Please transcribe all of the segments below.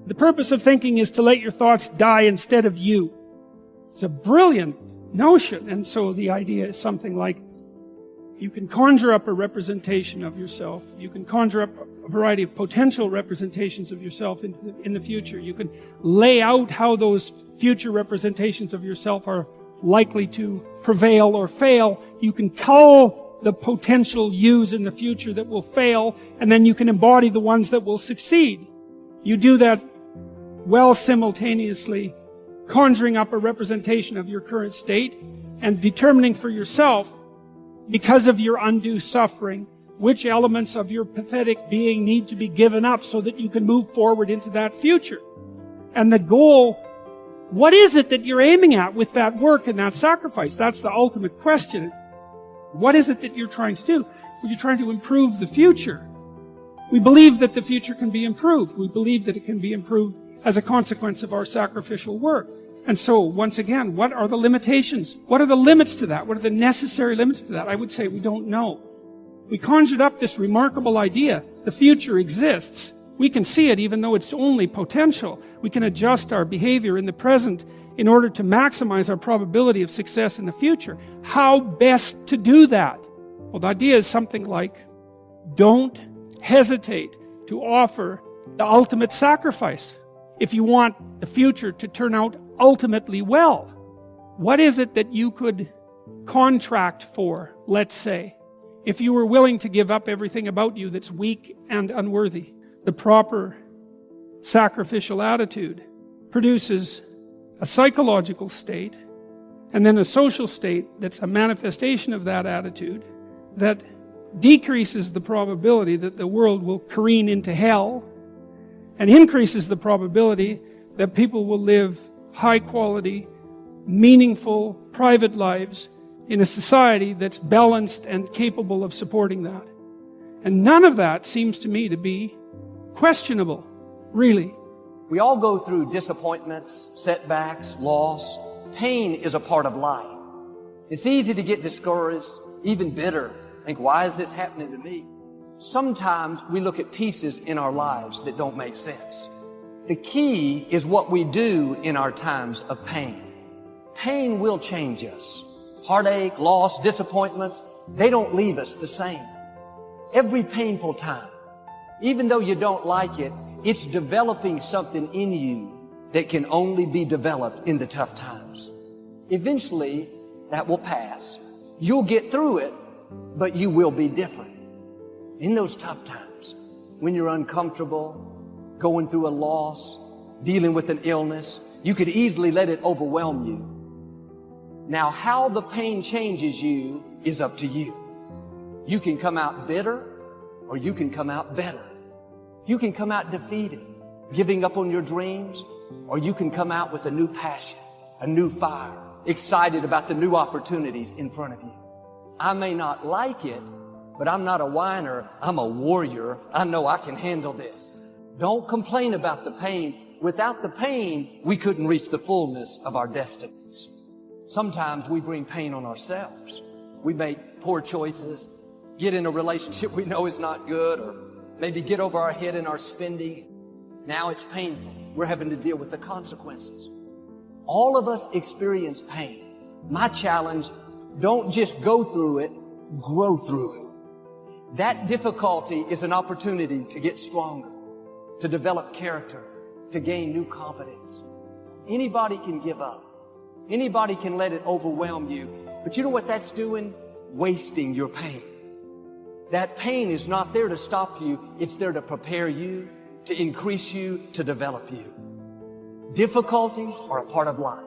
The purpose of thinking is to let your thoughts die instead of you. It's a brilliant notion. And so the idea is something like, you can conjure up a representation of yourself. You can conjure up a variety of potential representations of yourself in the future. You can lay out how those future representations of yourself are likely to prevail or fail. You can cull the potential yous in the future that will fail, and then you can embody the ones that will succeed. You do that while simultaneously conjuring up a representation of your current state and determining for yourself, because of your undue suffering, which elements of your pathetic being need to be given up so that you can move forward into that future. And the goal, what is it that you're aiming at with that work and that sacrifice? That's the ultimate question. What is it that you're trying to do? Well, you're trying to improve the future. We believe that the future can be improved. We believe that it can be improved as a consequence of our sacrificial work. And so, once again, what are the limitations? What are the limits to that? What are the necessary limits to that? I would say we don't know. We conjured up this remarkable idea. The future exists. We can see it even though it's only potential. We can adjust our behavior in the present in order to maximize our probability of success in the future. How best to do that? Well, the idea is something like, don't hesitate to offer the ultimate sacrifice. If you want the future to turn out ultimately well, what is it that you could contract for, let's say, if you were willing to give up everything about you that's weak and unworthy? The proper sacrificial attitude produces a psychological state and then a social state that's a manifestation of that attitude that decreases the probability that the world will careen into hell and increases the probability that people will live high quality, meaningful, private lives in a society that's balanced and capable of supporting that. And none of that seems to me to be questionable, really. We all go through disappointments, setbacks, loss. Pain is a part of life. It's easy to get discouraged, even bitter. Think, why is this happening to me? Sometimes we look at pieces in our lives that don't make sense. The key is what we do in our times of pain. Pain will change us. Heartache, loss, disappointments, they don't leave us the same. Every painful time, even though you don't like it, it's developing something in you that can only be developed in the tough times. Eventually, that will pass. You'll get through it, but you will be different. In those tough times, when you're uncomfortable, going through a loss, dealing with an illness, you could easily let it overwhelm you. Now, how the pain changes you is up to you. You can come out bitter, or you can come out better. You can come out defeated, giving up on your dreams, or you can come out with a new passion, a new fire, excited about the new opportunities in front of you. I may not like it, but I'm not a whiner. I'm a warrior. I know I can handle this. Don't complain about the pain. Without the pain, we couldn't reach the fullness of our destinies. Sometimes we bring pain on ourselves. We make poor choices, get in a relationship we know is not good, or maybe get over our head in our spending. Now it's painful. We're having to deal with the consequences. All of us experience pain. My challenge, don't just go through it, grow through it. That difficulty is an opportunity to get stronger, to develop character, to gain new confidence. Anybody can give up. Anybody can let it overwhelm you. But you know what that's doing? Wasting your pain. That pain is not there to stop you. It's there to prepare you, to increase you, to develop you. Difficulties are a part of life.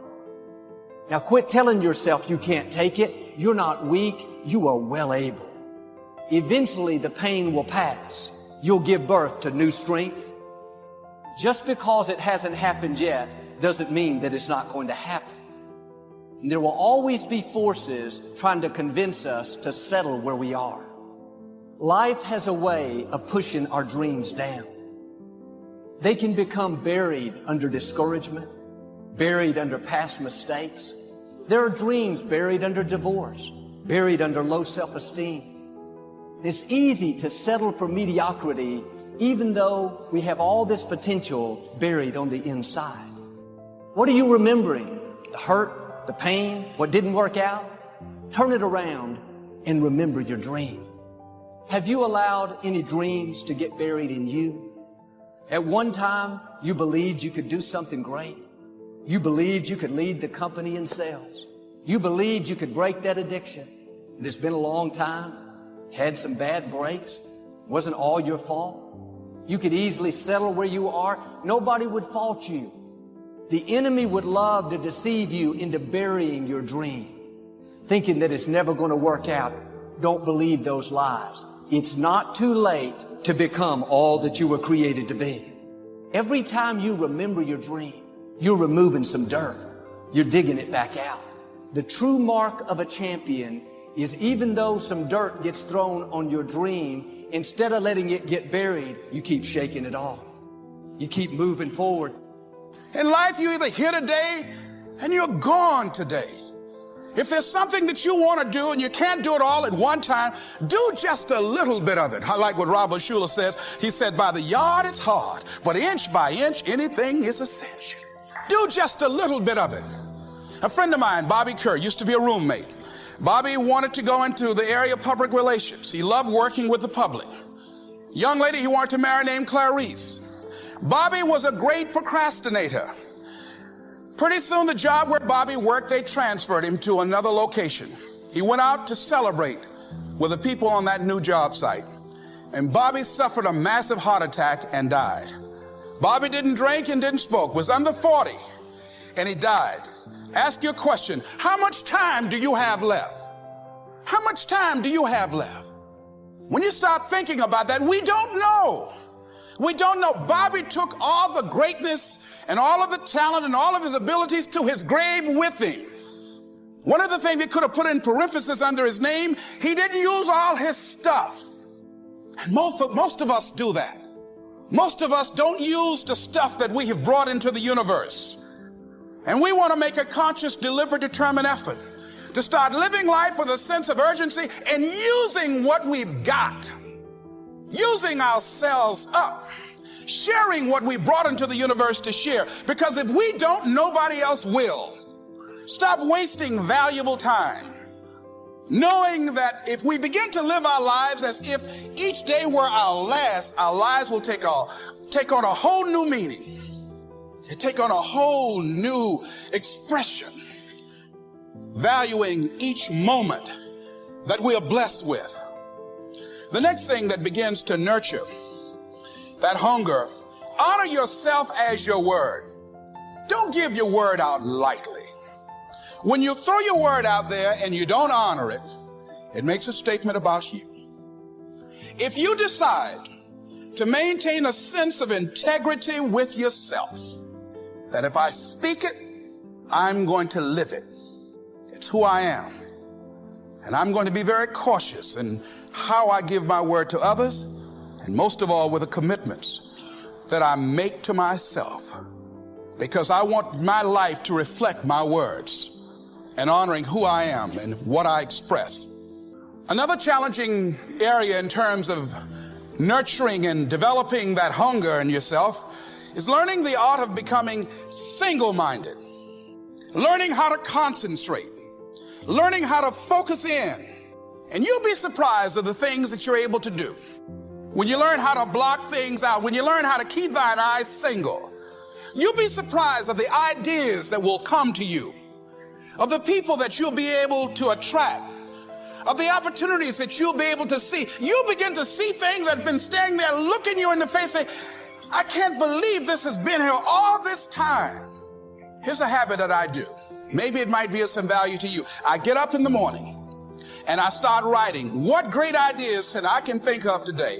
Now quit telling yourself you can't take it. You're not weak. You are well able. Eventually the pain will pass. You'll give birth to new strength. Just because it hasn't happened yet doesn't mean that it's not going to happen. And there will always be forces trying to convince us to settle where we are. Life has a way of pushing our dreams down. They can become buried under discouragement, buried under past mistakes. There are dreams buried under divorce, buried under low self-esteem. It's easy to settle for mediocrity even though we have all this potential buried on the inside. What are you remembering? The hurt, the pain, what didn't work out? Turn it around and remember your dream. Have you allowed any dreams to get buried in you? At one time, you believed you could do something great. You believed you could lead the company in sales. You believed you could break that addiction. It's been a long time. Had some bad breaks. Wasn't all your fault. You could easily settle where you are. Nobody would fault you. The enemy would love to deceive you into burying your dream, thinking that it's never going to work out. Don't believe those lies. It's not too late to become all that you were created to be. Every time you remember your dream, you're removing some dirt. You're digging it back out. The true mark of a champion is even though some dirt gets thrown on your dream, instead of letting it get buried, you keep shaking it off. You keep moving forward. In life, you're either here today and you're gone today. If there's something that you want to do and you can't do it all at one time, do just a little bit of it. I like what Robert Schuller says. He said, by the yard it's hard, but inch by inch, anything is a cinch. Do just a little bit of it. A friend of mine, Bobby Kerr, used to be a roommate. Bobby wanted to go into the area of public relations. He loved working with the public. Young lady he wanted to marry named Clarice. Bobby was a great procrastinator. Pretty soon the job where Bobby worked, they transferred him to another location. He went out to celebrate with the people on that new job site. And Bobby suffered a massive heart attack and died. Bobby didn't drink and didn't smoke, was under 40, and he died. Ask your question, how much time do you have left? How much time do you have left? When you start thinking about that, we don't know. We don't know. Bobby took all the greatness and all of the talent and all of his abilities to his grave with him. One of the things he could have put in parentheses under his name, he didn't use all his stuff. And most of us do that. Most of us don't use the stuff that we have brought into the universe. And we want to make a conscious, deliberate, determined effort to start living life with a sense of urgency and using what we've got. Using ourselves up, sharing what we brought into the universe to share. Because if we don't, nobody else will. Stop wasting valuable time. Knowing that if we begin to live our lives as if each day were our last, our lives will take on a whole new meaning. They take on a whole new expression. Valuing each moment that we are blessed with. The next thing that begins to nurture that hunger, honor yourself as your word. Don't give your word out lightly. When you throw your word out there and you don't honor it, it makes a statement about you. If you decide to maintain a sense of integrity with yourself, that if I speak it, I'm going to live it. It's who I am. And I'm going to be very cautious in how I give my word to others, and most of all with the commitments that I make to myself, because I want my life to reflect my words and honoring who I am and what I express. Another challenging area in terms of nurturing and developing that hunger in yourself is learning the art of becoming single-minded, learning how to concentrate, learning how to focus in. And you'll be surprised of the things that you're able to do. When you learn how to block things out, when you learn how to keep thine eyes single, you'll be surprised of the ideas that will come to you, of the people that you'll be able to attract, of the opportunities that you'll be able to see. You'll begin to see things that have been standing there looking you in the face, saying, I can't believe this has been here all this time. Here's a habit that I do. Maybe it might be of some value to you. I get up in the morning and I start writing what great ideas that I can think of today